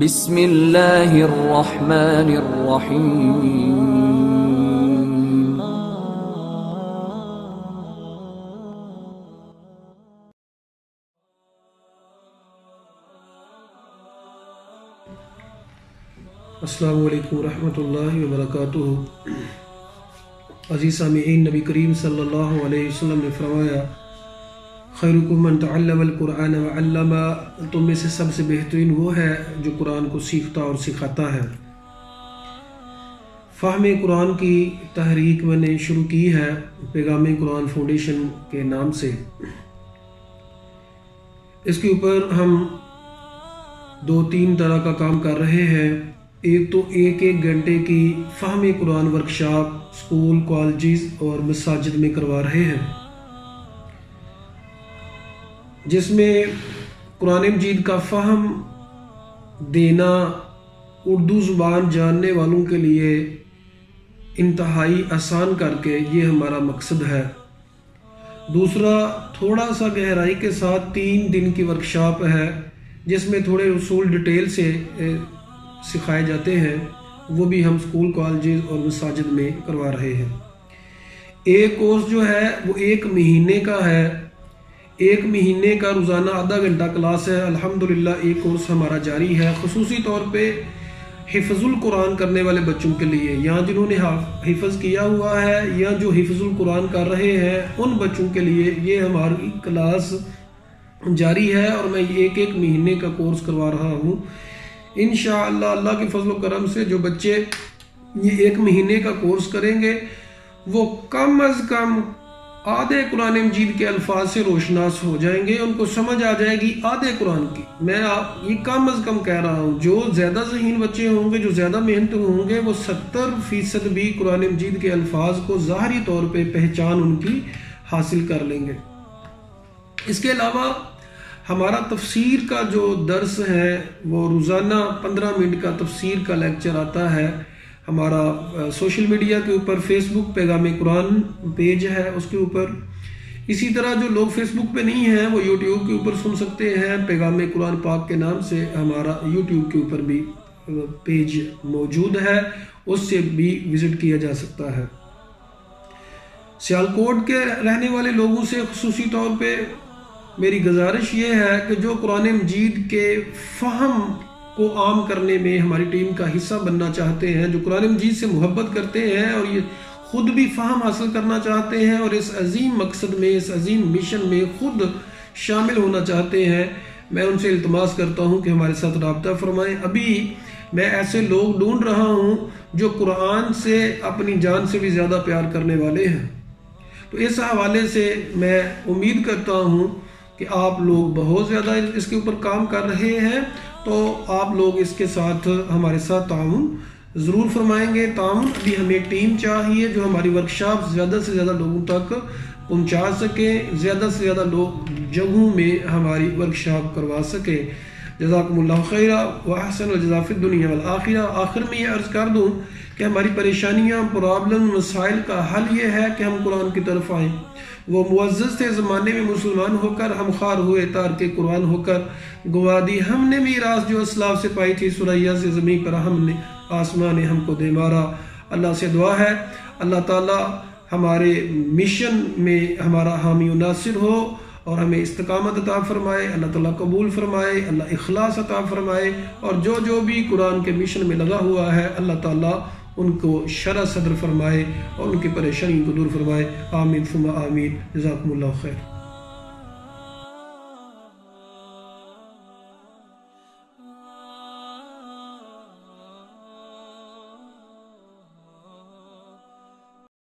بسم اللہ الرحمن الرحیم۔ السلام علیکم ورحمۃ اللہ وبرکاتہ۔ عزیز سامعین، نبی کریم صلی اللہ علیہ وسلم نے فرمایا، خیرکم من تعلم القرآن وعلم، تم میں سے سب سے بہترین وہ ہے جو قرآن کو سیکھتا اور سکھاتا ہے۔ فہم قرآن کی تحریک میں نے شروع کی ہے پیغام قرآن فاؤنڈیشن کے نام سے۔ اس کے اوپر ہم 2-3 طرح کا کام کر رہے ہیں۔ ایک تو ایک گھنٹے کی فہم قرآن ورکشاپ اسکول، کالجز اور مساجد میں کروا رہے ہیں، جس میں قرآن مجید کا فہم دینا اردو زبان جاننے والوں کے لیے انتہائی آسان کر کے، یہ ہمارا مقصد ہے۔ دوسرا، تھوڑا سا گہرائی کے ساتھ 3 دن کی ورکشاپ ہے، جس میں تھوڑے اصول ڈیٹیل سے سکھائے جاتے ہیں، وہ بھی ہم اسکول، کالجز اور مساجد میں کروا رہے ہیں۔ ایک کورس جو ہے وہ 1 مہینے کا ہے، 1 مہینے کا روزانہ آدھا گھنٹہ کلاس ہے۔ الحمدللہ ایک کورس ہمارا جاری ہے، خصوصی طور پہ حفظ القرآن کرنے والے بچوں کے لیے، یا جنہوں نے حفظ کیا ہوا ہے یا جو حفظ القرآن کر رہے ہیں، ان بچوں کے لیے یہ ہماری کلاس جاری ہے، اور میں 1 مہینے کا کورس کروا رہا ہوں۔ انشاءاللہ اللہ کے فضل و کرم سے جو بچے یہ 1 مہینے کا کورس کریں گے، وہ کم از کم آدھے قرآن مجید کے الفاظ سے روشناس ہو جائیں گے، ان کو سمجھ آ جائے گی آدھے قرآن کی۔ میں یہ کم از کم کہہ رہا ہوں، جو زیادہ ذہین بچے ہوں گے، جو زیادہ محنت ہوں گے، وہ 70% بھی قرآن مجید کے الفاظ کو ظاہری طور پہ پہچان ان کی حاصل کر لیں گے۔ اس کے علاوہ ہمارا تفسیر کا جو درس ہے، وہ روزانہ 15 منٹ کا تفسیر کا لیکچر آتا ہے۔ ہمارا سوشل میڈیا کے اوپر فیس بک پیغام قرآن پیج ہے، اس کے اوپر۔ اسی طرح جو لوگ فیس بک پہ نہیں ہیں، وہ یوٹیوب کے اوپر سن سکتے ہیں، پیغام قرآن پاک کے نام سے ہمارا یوٹیوب کے اوپر بھی پیج موجود ہے، اس سے بھی وزٹ کیا جا سکتا ہے۔ سیالکوٹ کے رہنے والے لوگوں سے خصوصی طور پہ میری گزارش یہ ہے کہ جو قرآن مجید کے فہم کو عام کرنے میں ہماری ٹیم کا حصہ بننا چاہتے ہیں، جو قرآن مجید سے محبت کرتے ہیں اور یہ خود بھی فہم حاصل کرنا چاہتے ہیں اور اس عظیم مقصد میں، اس عظیم مشن میں خود شامل ہونا چاہتے ہیں، میں ان سے التماس کرتا ہوں کہ ہمارے ساتھ رابطہ فرمائیں۔ ابھی میں ایسے لوگ ڈھونڈ رہا ہوں جو قرآن سے اپنی جان سے بھی زیادہ پیار کرنے والے ہیں۔ تو اس حوالے سے میں امید کرتا ہوں کہ آپ لوگ بہت زیادہ اس کے اوپر کام کر رہے ہیں، تو آپ لوگ اس کے ساتھ ہمارے ساتھ تعاون ضرور فرمائیں گے۔ تعاون ابھی ہمیں ٹیم چاہیے جو ہماری ورکشاپ زیادہ سے زیادہ لوگوں تک پہنچا سکے، زیادہ سے زیادہ لوگ جگہوں میں ہماری ورکشاپ کروا سکے۔ جزاکم اللہ خیرہ واحسن الجزاء فی الدنیا والآخرہ۔ آخر میں یہ عرض کر دوں کہ ہماری پریشانیاں، پرابلم، مسائل کا حل یہ ہے کہ ہم قرآن کی طرف آئیں۔ وہ معزز تھے زمانے میں مسلمان ہو کر، ہم خوار ہوئے تارک قرآن ہو کر، گوا دی ہم نے میراث جو اسلاف سے پائی تھی، سریا سے زمین پر ہم نے، آسمان نے ہم کو دے مارا۔ اللہ سے دعا ہے اللہ تعالی ہمارے مشن میں ہمارا حامی و ناصر ہو اور ہمیں استقامت عطا فرمائے، اللہ تعالیٰ قبول فرمائے، اللہ اخلاص عطا فرمائے، اور جو بھی قرآن کے مشن میں لگا ہوا ہے، اللہ تعالیٰ ان کو شرح صدر فرمائے اور ان کی پریشانی کو دور فرمائے۔ آمین ثم آمین۔ جزاکم اللہ خیر۔